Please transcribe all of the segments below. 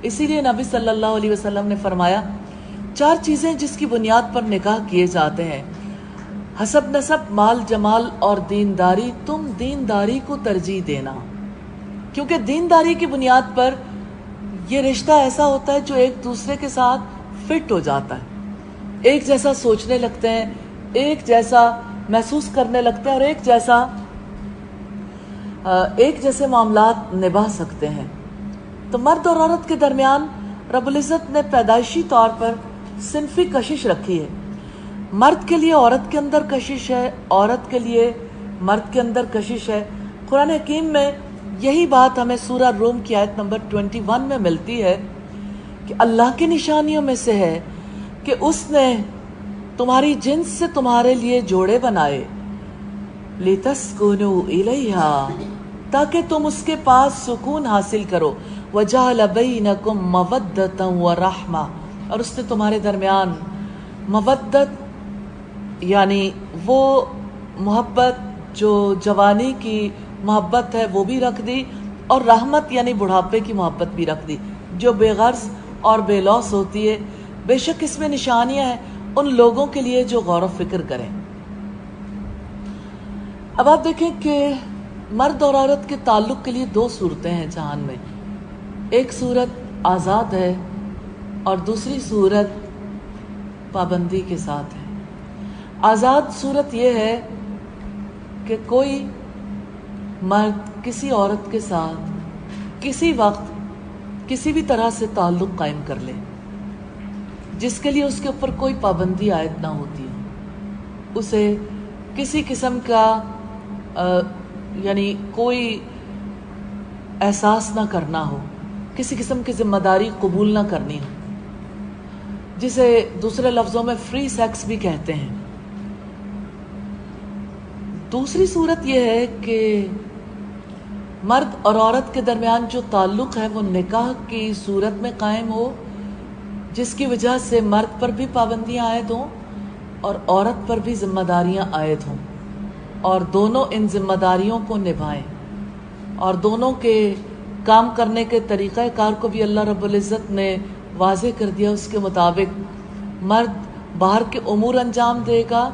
اسی لیے نبی صلی اللہ علیہ وسلم نے فرمایا 4 چیزیں جس کی بنیاد پر نکاح کیے جاتے ہیں: حسب نسب، مال جمال اور دینداری. تم دینداری کو ترجیح دینا، کیونکہ دینداری کی بنیاد پر یہ رشتہ ایسا ہوتا ہے جو ایک دوسرے کے ساتھ فٹ ہو جاتا ہے، ایک جیسا سوچنے لگتے ہیں، ایک جیسا محسوس کرنے لگتے ہیں اور ایک جیسے معاملات نبھا سکتے ہیں. تو مرد اور عورت کے درمیان رب العزت نے پیدائشی طور پر صنفی کشش رکھی ہے. مرد کے لیے عورت کے اندر کشش ہے، عورت کے لیے مرد کے اندر کشش ہے. قرآن حکیم میں یہی بات ہمیں سورہ روم کی آیت نمبر 21 میں ملتی ہے کہ اللہ کی نشانیوں میں سے ہے کہ اس نے تمہاری جنس سے تمہارے لیے جوڑے بنائے، لِتَسْكُنُوا إِلَيْهَا، تاکہ تم اس کے پاس سکون حاصل کرو، وَجَعَلَ بَيْنَكُمْ مَوَدَّةً وَرَحْمَةً، اور اس نے تمہارے درمیان مودت یعنی وہ محبت جو جوانی کی محبت ہے وہ بھی رکھ دی، اور رحمت یعنی بڑھاپے کی محبت بھی رکھ دی جو بے غرض اور بے لوث ہوتی ہے. بے شک اس میں نشانیاں ہیں ان لوگوں کے لیے جو غور و فکر کریں. اب آپ دیکھیں کہ مرد اور عورت کے تعلق کے لیے 2 صورتیں ہیں جہان میں. ایک صورت آزاد ہے اور دوسری صورت پابندی کے ساتھ ہے. آزاد صورت یہ ہے کہ کوئی مرد کسی عورت کے ساتھ کسی وقت کسی بھی طرح سے تعلق قائم کر لے، جس کے لیے اس کے اوپر کوئی پابندی عائد نہ ہوتی ہو، اسے کسی قسم کا یعنی کوئی احساس نہ کرنا ہو، کسی قسم کی ذمہ داری قبول نہ کرنی ہو، جسے دوسرے لفظوں میں فری سیکس بھی کہتے ہیں. دوسری صورت یہ ہے کہ مرد اور عورت کے درمیان جو تعلق ہے وہ نکاح کی صورت میں قائم ہو، جس کی وجہ سے مرد پر بھی پابندیاں عائد ہوں اور عورت پر بھی ذمہ داریاں عائد ہوں، اور دونوں ان ذمہ داریوں کو نبھائیں، اور دونوں کے کام کرنے کے طریقہ کار کو بھی اللہ رب العزت نے واضح کر دیا. اس کے مطابق مرد باہر کے امور انجام دے گا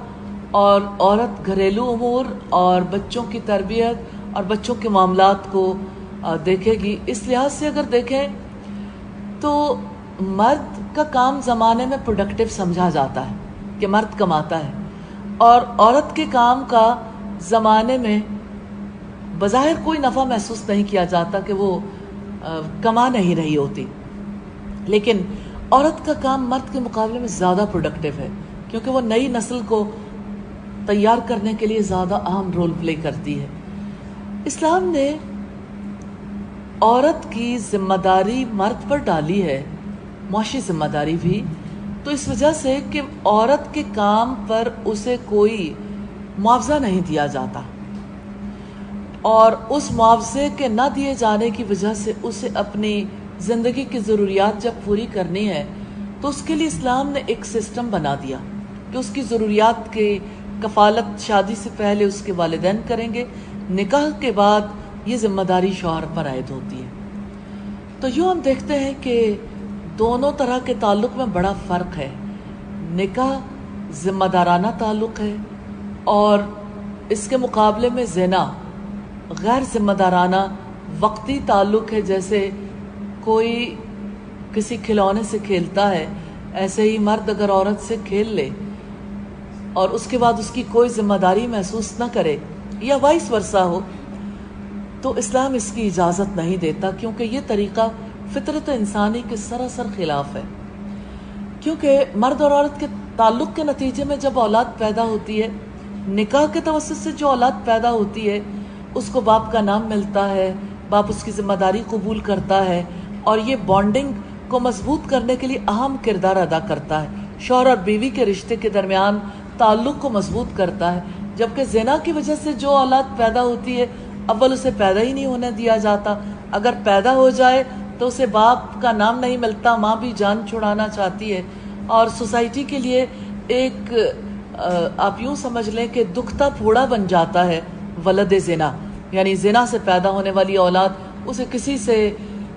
اور عورت گھریلو امور اور بچوں کی تربیت اور بچوں کے معاملات کو دیکھے گی. اس لحاظ سے اگر دیکھیں تو مرد کا کام زمانے میں پروڈکٹیو سمجھا جاتا ہے کہ مرد کماتا ہے، اور عورت کے کام کا زمانے میں بظاہر کوئی نفع محسوس نہیں کیا جاتا کہ وہ کما نہیں رہی ہوتی. لیکن عورت کا کام مرد کے مقابلے میں زیادہ پروڈکٹیو ہے، کیونکہ وہ نئی نسل کو تیار کرنے کے لیے زیادہ اہم رول پلے کرتی ہے. اسلام نے عورت کی ذمہ داری مرد پر ڈالی ہے، معاشی ذمہ داری بھی، تو اس وجہ سے کہ عورت کے کام پر اسے کوئی معاوضہ نہیں دیا جاتا، اور اس معاوضے کے نہ دیے جانے کی وجہ سے اسے اپنی زندگی کی ضروریات جب پوری کرنی ہے تو اس کے لیے اسلام نے ایک سسٹم بنا دیا کہ اس کی ضروریات کی کفالت شادی سے پہلے اس کے والدین کریں گے، نکاح کے بعد یہ ذمہ داری شوہر پر عائد ہوتی ہے. تو یوں ہم دیکھتے ہیں کہ دونوں طرح کے تعلق میں بڑا فرق ہے. نکاح ذمہ دارانہ تعلق ہے، اور اس کے مقابلے میں زنا غیر ذمہ دارانہ وقتی تعلق ہے. جیسے کوئی کسی کھلونے سے کھیلتا ہے، ایسے ہی مرد اگر عورت سے کھیل لے اور اس کے بعد اس کی کوئی ذمہ داری محسوس نہ کرے یا وائس ورثہ ہو، تو اسلام اس کی اجازت نہیں دیتا، کیونکہ یہ طریقہ فطرت انسانی کے سراسر خلاف ہے. کیونکہ مرد اور عورت کے تعلق کے نتیجے میں جب اولاد پیدا ہوتی ہے، نکاح کے توسط سے جو اولاد پیدا ہوتی ہے اس کو باپ کا نام ملتا ہے، باپ اس کی ذمہ داری قبول کرتا ہے، اور یہ بانڈنگ کو مضبوط کرنے کے لیے اہم کردار ادا کرتا ہے. شوہر اور بیوی کے رشتے کے درمیان تعلق کو مضبوط کرتا ہے. جبکہ زنا کی وجہ سے جو اولاد پیدا ہوتی ہے اول اسے پیدا ہی نہیں ہونے دیا جاتا، اگر پیدا ہو جائے تو اسے باپ کا نام نہیں ملتا، ماں بھی جان چھڑانا چاہتی ہے، اور سوسائٹی کے لیے ایک آپ یوں سمجھ لیں کہ دکھتا پھوڑا بن جاتا ہے ولد زنا، یعنی زنا سے پیدا ہونے والی اولاد، اسے کسی سے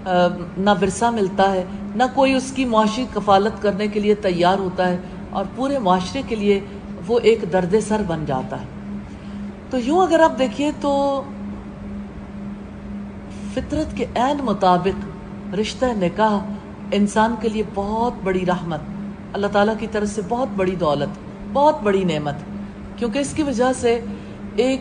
نہ ورثہ ملتا ہے، نہ کوئی اس کی معاشی کفالت کرنے کے لیے تیار ہوتا ہے، اور پورے معاشرے کے لیے وہ ایک درد سر بن جاتا ہے۔ تو یوں اگر آپ دیکھیے تو فطرت کے عین مطابق رشتہ نکاح انسان کے لیے بہت بڑی رحمت، اللہ تعالیٰ کی طرف سے بہت بڑی دولت، بہت بڑی نعمت، کیونکہ اس کی وجہ سے ایک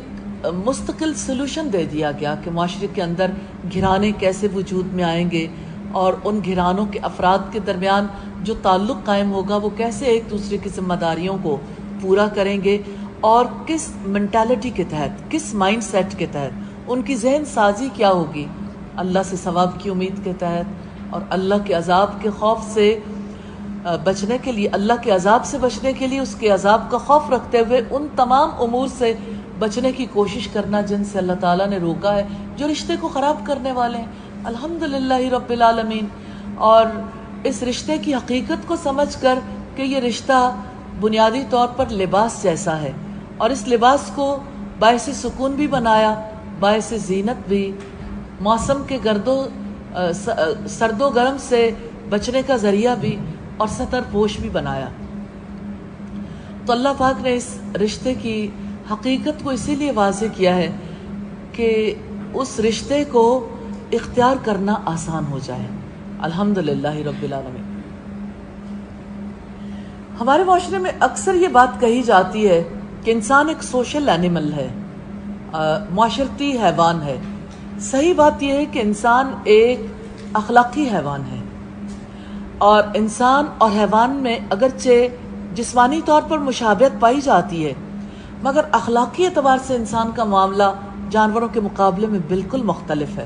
مستقل سلوشن دے دیا گیا کہ معاشرے کے اندر گھرانے کیسے وجود میں آئیں گے، اور ان گھرانوں کے افراد کے درمیان جو تعلق قائم ہوگا وہ کیسے ایک دوسرے کی ذمہ داریوں کو پورا کریں گے، اور کس منٹالٹی کے تحت، کس مائنڈ سیٹ کے تحت ان کی ذہن سازی کیا ہوگی، اللہ سے ثواب کی امید کے تحت، اور اللہ کے عذاب کے خوف سے بچنے کے لیے، اللہ کے عذاب سے بچنے کے لیے اس کے عذاب کا خوف رکھتے ہوئے ان تمام امور سے بچنے کی کوشش کرنا جن سے اللہ تعالیٰ نے روکا ہے، جو رشتے کو خراب کرنے والے ہیں۔ الحمدللہ رب العالمین۔ اور اس رشتے کی حقیقت کو سمجھ کر کہ یہ رشتہ بنیادی طور پر لباس جیسا ہے، اور اس لباس کو باعث سکون بھی بنایا، باعث زینت بھی، موسم کے سرد و گرم سے بچنے کا ذریعہ بھی، اور ستر پوش بھی بنایا۔ تو اللہ پاک نے اس رشتے کی حقیقت کو اسی لیے واضح کیا ہے کہ اس رشتے کو اختیار کرنا آسان ہو جائے۔ الحمدللہ رب العالمین۔ ہمارے معاشرے میں اکثر یہ بات کہی جاتی ہے کہ انسان ایک سوشل اینیمل ہے، معاشرتی حیوان ہے۔ صحیح بات یہ ہے کہ انسان ایک اخلاقی حیوان ہے، اور انسان اور حیوان میں اگرچہ جسمانی طور پر مشابہت پائی جاتی ہے، مگر اخلاقی اعتبار سے انسان کا معاملہ جانوروں کے مقابلے میں بالکل مختلف ہے۔